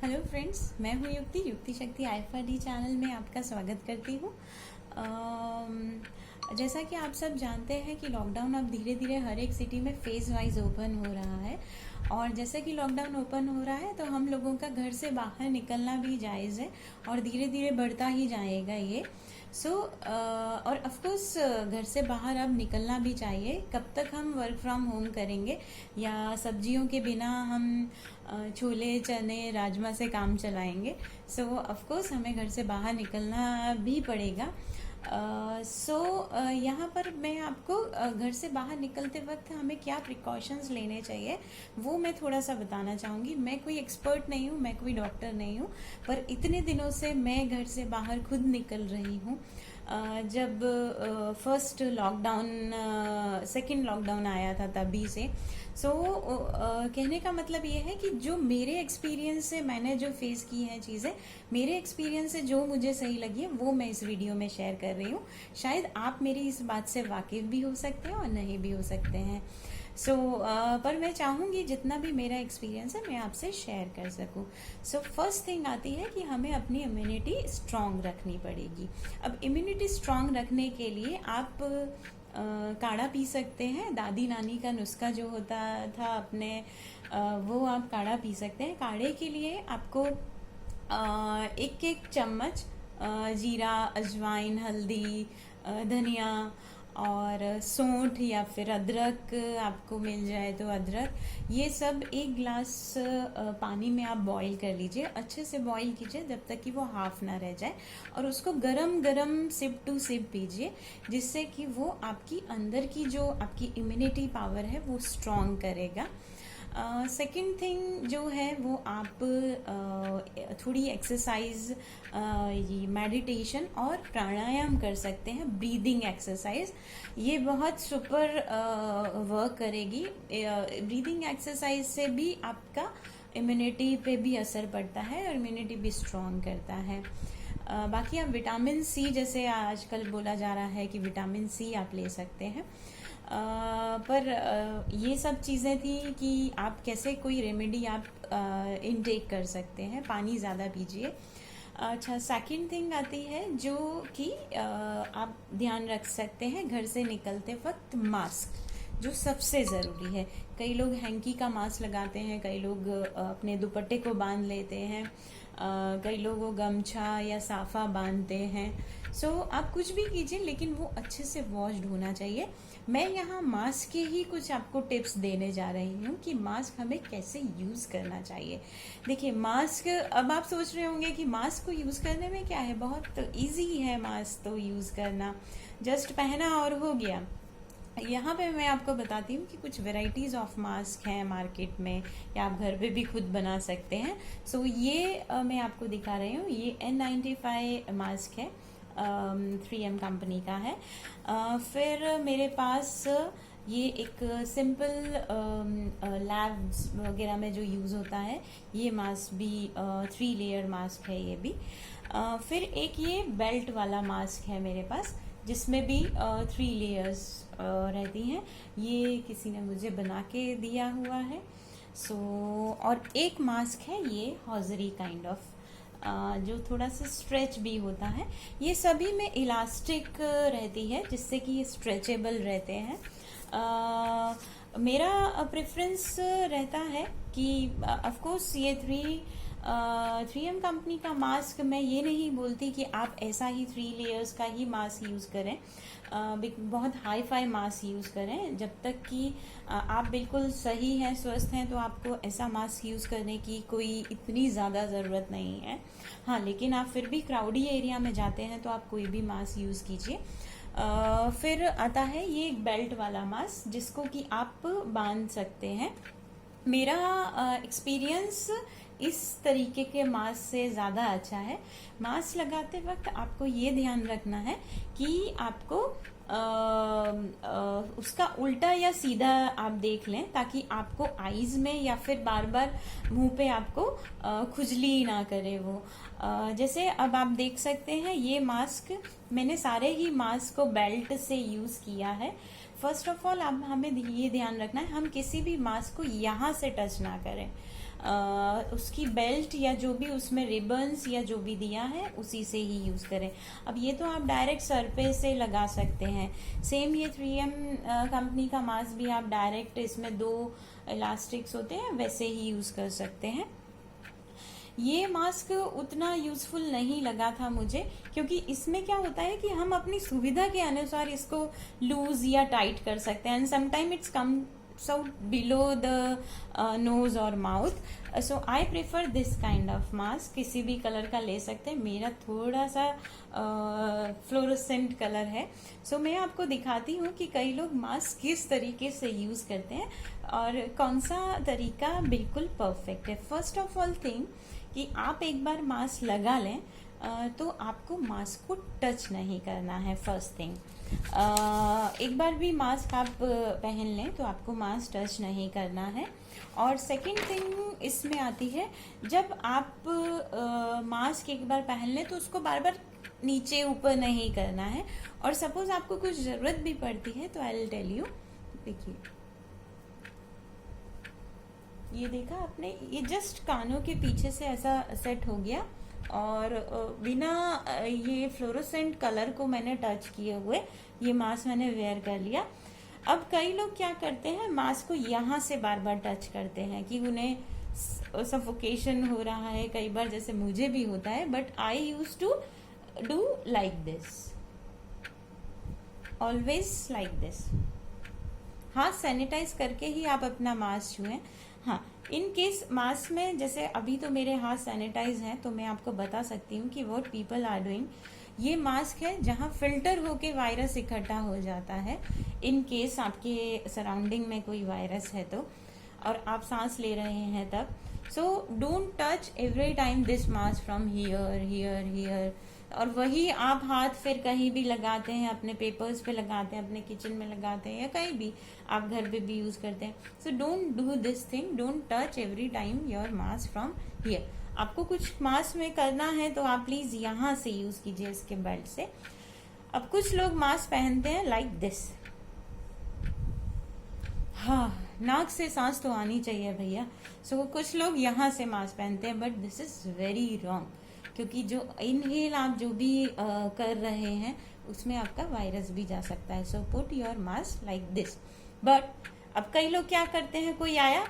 Hello friends, मैं हूँ युक्ति। युक्ति शक्ति IFRD चैनल में आपका स्वागत करती हूँ। जैसा कि आप सब जानते हैं कि लॉकडाउन अब धीरे धीरे हर एक सिटी में फेज वाइज ओपन हो रहा है, और जैसे कि लॉकडाउन ओपन हो रहा है तो हम लोगों का घर से बाहर निकलना भी जायज़ है और धीरे धीरे बढ़ता ही जाएगा ये। और ऑफ कोर्स घर से बाहर अब निकलना भी चाहिए। कब तक हम वर्क फ्रॉम होम करेंगे या सब्जियों के बिना हम छोले चने राजमा से काम चलाएंगे? ऑफ कोर्स हमें घर से बाहर निकलना भी पड़ेगा। यहाँ पर मैं आपको घर से बाहर निकलते वक्त हमें क्या प्रिकॉशंस लेने चाहिए वो मैं थोड़ा सा बताना चाहूँगी। मैं कोई एक्सपर्ट नहीं हूँ, मैं कोई डॉक्टर नहीं हूँ, पर इतने दिनों से मैं घर से बाहर खुद निकल रही हूँ। जब फर्स्ट लॉकडाउन सेकंड लॉकडाउन आया था तभी से कहने का मतलब ये है कि जो मेरे एक्सपीरियंस से मैंने जो फेस की हैं चीज़ें, मेरे एक्सपीरियंस से जो मुझे सही लगी है वो मैं इस वीडियो में शेयर कर रही हूँ। शायद आप मेरी इस बात से वाकिफ़ भी हो सकते हैं और नहीं भी हो सकते हैं। पर मैं चाहूँगी जितना भी मेरा एक्सपीरियंस है मैं आपसे शेयर कर सकूँ। फर्स्ट थिंग आती है कि हमें अपनी इम्यूनिटी स्ट्रॉन्ग रखनी पड़ेगी। अब इम्यूनिटी स्ट्रॉन्ग रखने के लिए आप काढ़ा पी सकते हैं। दादी नानी का नुस्खा जो होता था अपने, वो आप काढ़ा पी सकते हैं। काढ़े के लिए आपको एक एक चम्मच जीरा, अजवाइन, हल्दी, धनिया और सौंठ या फिर अदरक आपको मिल जाए तो अदरक, ये सब एक गिलास पानी में आप बॉईल कर लीजिए। अच्छे से बॉईल कीजिए जब तक कि वो हाफ ना रह जाए, और उसको गरम गरम सिप टू सिप पीजिए, जिससे कि वो आपकी अंदर की जो आपकी इम्यूनिटी पावर है वो स्ट्रॉन्ग करेगा। सेकंड थिंग जो है वो आप थोड़ी एक्सरसाइज, ये मेडिटेशन और प्राणायाम कर सकते हैं। ब्रीदिंग एक्सरसाइज ये बहुत सुपर वर्क करेगी। ब्रीदिंग एक्सरसाइज से भी आपका इम्यूनिटी पे भी असर पड़ता है और इम्यूनिटी भी स्ट्रॉन्ग करता है। बाकी आप विटामिन सी, जैसे आजकल बोला जा रहा है कि विटामिन सी आप ले सकते हैं। पर ये सब चीज़ें थी कि आप कैसे कोई रेमेडी आप इनटेक कर सकते हैं। पानी ज़्यादा पीजिए। अच्छा, सेकंड थिंग आती है जो कि आप ध्यान रख सकते हैं घर से निकलते वक्त, मास्क जो सबसे ज़रूरी है। कई लोग हैंकी का मास्क लगाते हैं, कई लोग अपने दुपट्टे को बांध लेते हैं, कई लोग वो गमछा या साफा बांधते हैं। आप कुछ भी कीजिए लेकिन वो अच्छे से वॉश्ड होना चाहिए। मैं यहाँ मास्क के ही कुछ आपको टिप्स देने जा रही हूँ कि मास्क हमें कैसे यूज़ करना चाहिए। देखिए, मास्क, अब आप सोच रहे होंगे कि मास्क को यूज़ करने में क्या है, बहुत इजी है मास्क तो यूज़ करना, जस्ट पहना और हो गया। यहाँ पे मैं आपको बताती हूँ कि कुछ वेराइटीज़ ऑफ मास्क हैं मार्केट में, या आप घर पे भी खुद बना सकते हैं। ये मैं आपको दिखा रही हूँ। ये N95 मास्क है, 3M कंपनी का है। फिर मेरे पास ये एक सिंपल लैब्स वगैरह में जो यूज़ होता है, ये मास्क भी 3 लेयर मास्क है ये भी। फिर एक ये बेल्ट वाला मास्क है मेरे पास, जिसमें भी 3 लेयर्स रहती हैं। ये किसी ने मुझे बना के दिया हुआ है। और एक मास्क है ये हॉजरी काइंड ऑफ, जो थोड़ा सा स्ट्रेच भी होता है। ये सभी में इलास्टिक रहती है जिससे कि ये स्ट्रेचेबल रहते हैं। मेरा प्रेफरेंस रहता है कि ऑफ कोर्स ये 3M कंपनी का मास्क, मैं ये नहीं बोलती कि आप ऐसा ही 3 लेयर्स का ही मास्क यूज़ करें, बहुत हाई फाई मास्क यूज़ करें। जब तक कि आप बिल्कुल सही हैं, स्वस्थ हैं, तो आपको ऐसा मास्क यूज़ करने की कोई इतनी ज़्यादा ज़रूरत नहीं है। हाँ, लेकिन आप फिर भी क्राउडी एरिया में जाते हैं तो आप कोई भी मास्क यूज़ कीजिए। फिर आता है ये एक बेल्ट वाला मास्क, जिसको कि आप बांध सकते हैं। मेरा एक्सपीरियंस इस तरीके के मास्क से ज़्यादा अच्छा है। मास्क लगाते वक्त आपको ये ध्यान रखना है कि आपको उसका उल्टा या सीधा आप देख लें, ताकि आपको आईज में या फिर बार बार मुंह पे आपको खुजली ना करे वो। जैसे अब आप देख सकते हैं, ये मास्क मैंने सारे ही मास्क को बेल्ट से यूज़ किया है। फर्स्ट ऑफ ऑल अब हमें ये ध्यान रखना है हम किसी भी मास्क को यहाँ से टच ना करें। उसकी बेल्ट या जो भी उसमें रिबन्स या जो भी दिया है उसी से ही यूज़ करें। अब ये तो आप डायरेक्ट सर पे से लगा सकते हैं। सेम ये 3M कंपनी का मास्क भी आप डायरेक्ट, इसमें 2 इलास्टिक्स होते हैं, वैसे ही यूज़ कर सकते हैं। ये मास्क उतना यूजफुल नहीं लगा था मुझे, क्योंकि इसमें क्या होता है कि हम अपनी सुविधा के अनुसार इसको लूज या टाइट कर सकते हैं, and sometime it's come so below the nose और mouth, so I prefer this kind of mask। किसी भी कलर का ले सकते हैं, मेरा थोड़ा सा फ्लोरोसेंट कलर है। so मैं आपको दिखाती हूँ कि कई लोग मास्क किस तरीके से यूज करते हैं और कौन सा तरीका बिल्कुल परफेक्ट है। फर्स्ट ऑफ ऑल थिंग कि आप एक बार मास्क लगा लें तो आपको मास्क को टच नहीं करना है। फर्स्ट थिंग, एक बार भी मास्क आप पहन लें तो आपको मास्क टच नहीं करना है। और सेकंड थिंग इसमें आती है, जब आप मास्क एक बार पहन लें तो उसको बार बार नीचे ऊपर नहीं करना है। और सपोज आपको कुछ जरूरत भी पड़ती है तो आई विल टेल यू। देखिए, ये देखा आपने, ये जस्ट कानों के पीछे से ऐसा सेट हो गया और बिना ये फ्लोरोसेंट कलर को मैंने टच किए हुए ये मास्क मैंने वेयर कर लिया। अब कई लोग क्या करते हैं, मास्क को यहाँ से बार बार टच करते हैं कि उन्हें सफोकेशन हो रहा है, कई बार जैसे मुझे भी होता है, but I use to do like this, always like this. हाथ सैनिटाइज करके ही आप अपना मास्क छुएं। हाँ, इन केस मास्क में, जैसे अभी तो मेरे हाथ सैनिटाइज हैं तो मैं आपको बता सकती हूँ कि व्हाट पीपल आर डूइंग। ये मास्क है जहाँ फिल्टर होके वायरस इकट्ठा हो जाता है, इन केस आपके सराउंडिंग में कोई वायरस है तो, और आप सांस ले रहे हैं तब। So don't touch every time this mask from here here here. और वही आप हाथ फिर कहीं भी लगाते हैं, अपने पेपर्स पे लगाते हैं, अपने किचन में लगाते हैं, या कहीं भी आप घर पे भी यूज करते हैं। So don't do this thing, don't touch every time your mask from here. आपको कुछ मास्क में करना है तो आप प्लीज यहाँ से यूज कीजिए, इसके बेल्ट से। अब कुछ लोग मास्क पहनते हैं लाइक दिस। हाँ, नाक से सांस तो आनी चाहिए भैया। सो कुछ लोग यहाँ से मास्क पहनते हैं, but this is very wrong, क्योंकि जो इनहेल आप जो भी कर रहे हैं उसमें आपका वायरस भी जा सकता है। So put your mask like this. But अब कई लोग क्या करते हैं, कोई आया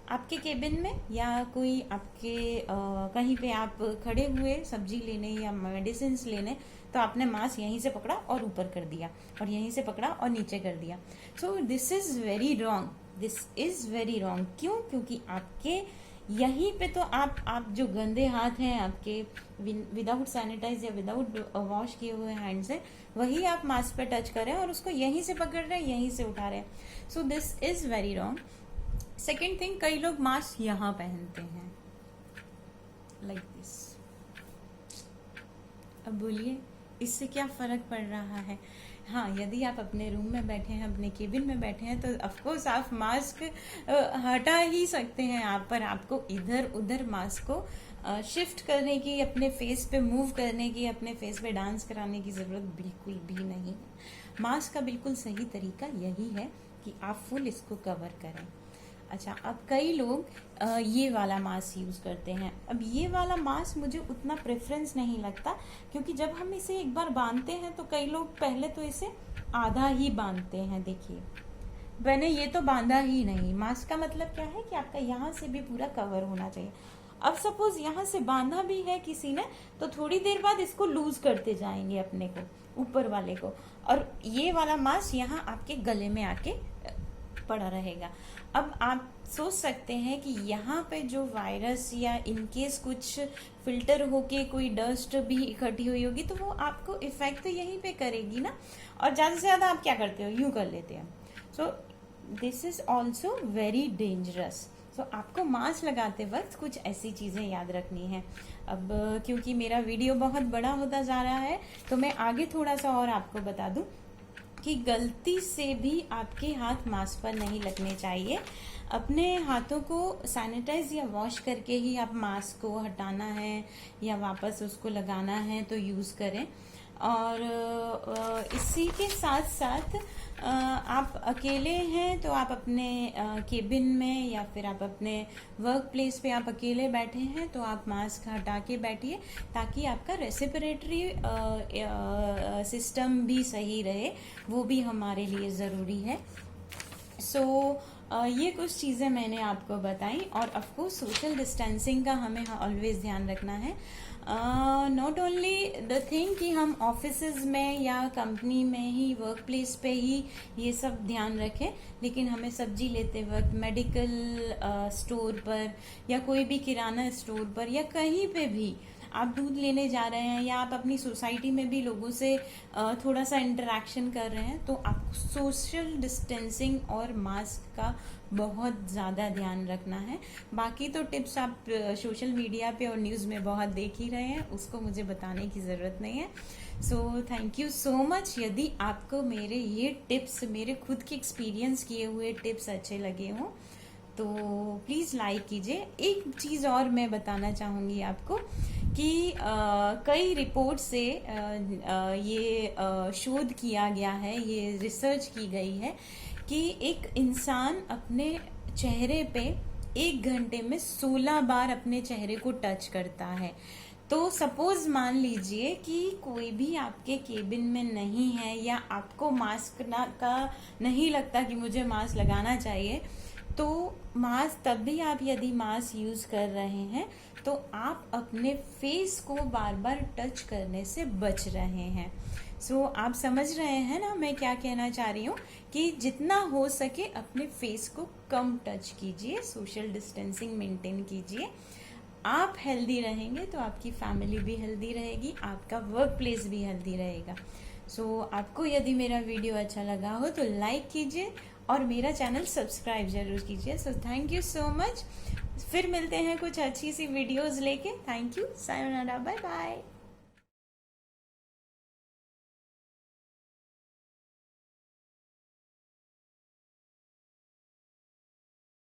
आपके केबिन में या कोई आपके कहीं पे आप खड़े हुए सब्जी लेने या मेडिसिन लेने, तो आपने मास्क यहीं से पकड़ा और ऊपर कर दिया, और यहीं से पकड़ा और नीचे कर दिया। सो this is very wrong, this is very wrong. क्यों? क्योंकि आपके यहीं पे तो आप जो गंदे हाथ हैं आपके, विदाउट सैनिटाइज या विदाउट वॉश किए हुए हैंड से, वही आप मास्क पे टच कर रहे हैं और उसको यहीं से पकड़ रहे हैं, यहीं से उठा रहे हैं। So this is very wrong. Second thing, कई लोग मास्क यहाँ पहनते हैं लाइक दिस। अब बोलिए इससे क्या फर्क पड़ रहा है? हाँ, यदि आप अपने रूम में बैठे हैं, अपने केबिन में बैठे हैं, तो ऑफकोर्स आप मास्क हटा ही सकते हैं आप, पर आपको इधर उधर मास्क को शिफ्ट करने की, अपने फेस पे मूव करने की, अपने फेस पे डांस कराने की जरूरत बिल्कुल भी नहीं है। मास्क का बिल्कुल सही तरीका यही है कि आप फुल इसको कवर करें। अच्छा, अब कई लोग ये वाला मास्क यूज करते हैं। अब ये वाला मास्क मुझे उतना प्रेफरेंस नहीं लगता, क्योंकि जब हम इसे एक बार बांधते हैं तो कई लोग पहले तो इसे आधा ही बांधते हैं। देखिए, मैंने ये तो बांधा ही नहीं। मास्क का मतलब क्या है कि आपका यहाँ से भी पूरा कवर होना चाहिए। अब सपोज यहाँ से बांधा भी है किसी ने, तो थोड़ी देर बाद इसको लूज करते जाएंगे अपने को, ऊपर वाले को, और ये वाला मास्क यहाँ आपके गले में आके पड़ा रहेगा। अब आप सोच सकते हैं कि यहाँ पे जो वायरस या इनकेस कुछ फिल्टर होके कोई डस्ट भी इकट्ठी हुई होगी तो वो आपको इफेक्ट तो यहीं पे करेगी ना, और ज्यादा से ज्यादा आप क्या करते हो, यूं कर लेते हैं। So this is also very dangerous. So आपको मास्क लगाते वक्त कुछ ऐसी चीजें याद रखनी है। अब क्योंकि मेरा वीडियो बहुत बड़ा होता जा रहा है तो मैं आगे थोड़ा सा और आपको बता दूं कि गलती से भी आपके हाथ मास्क पर नहीं लगने चाहिए। अपने हाथों को सैनिटाइज या वॉश करके ही आप मास्क को हटाना है या वापस उसको लगाना है तो यूज करें। और इसी के साथ साथ आप अकेले हैं तो आप अपने केबिन में या फिर आप अपने वर्क प्लेस पे आप अकेले बैठे हैं तो आप मास्क हटा के बैठिए, ताकि आपका रेस्पिरेटरी सिस्टम भी सही रहे, वो भी हमारे लिए ज़रूरी है। ये कुछ चीज़ें मैंने आपको बताई। और ऑफकोर्स सोशल डिस्टेंसिंग का हमें ऑलवेज ध्यान रखना है। नॉट ओनली द थिंग कि हम ऑफिसेज में या कंपनी में ही, वर्क प्लेस पे ही ये सब ध्यान रखें, लेकिन हमें सब्जी लेते वक्त, मेडिकल स्टोर पर या कोई भी किराना स्टोर पर या कहीं पे भी आप दूध लेने जा रहे हैं या आप अपनी सोसाइटी में भी लोगों से थोड़ा सा इंटरेक्शन कर रहे हैं, तो आपको सोशल डिस्टेंसिंग और मास्क का बहुत ज़्यादा ध्यान रखना है। बाकी तो टिप्स आप सोशल मीडिया पे और न्यूज़ में बहुत देख ही रहे हैं, उसको मुझे बताने की ज़रूरत नहीं है। So thank you so much. यदि आपको मेरे ये टिप्स, मेरे खुद के एक्सपीरियंस किए हुए टिप्स अच्छे लगे हों तो प्लीज़ लाइक कीजिए। एक चीज़ और मैं बताना चाहूँगी आपको कि कई रिपोर्ट से ये शोध किया गया है, ये रिसर्च की गई है कि एक इंसान अपने चेहरे पे 1 घंटे में 16 बार अपने चेहरे को टच करता है। तो सपोज मान लीजिए कि कोई भी आपके केबिन में नहीं है या आपको मास्क का नहीं लगता कि मुझे मास्क लगाना चाहिए, तो मास्क तब भी आप यदि मास्क यूज कर रहे हैं तो आप अपने फेस को बार बार टच करने से बच रहे हैं। आप समझ रहे हैं ना मैं क्या कहना चाह रही हूँ, कि जितना हो सके अपने फेस को कम टच कीजिए, सोशल डिस्टेंसिंग मेंटेन कीजिए। आप हेल्दी रहेंगे तो आपकी फैमिली भी हेल्दी रहेगी, आपका वर्क प्लेस भी हेल्दी रहेगा। आपको यदि मेरा वीडियो अच्छा लगा हो तो लाइक कीजिए और मेरा चैनल सब्सक्राइब जरूर कीजिए। Thank you so much. फिर मिलते हैं कुछ अच्छी सी वीडियोस लेके। Thank you, sayonara, bye bye.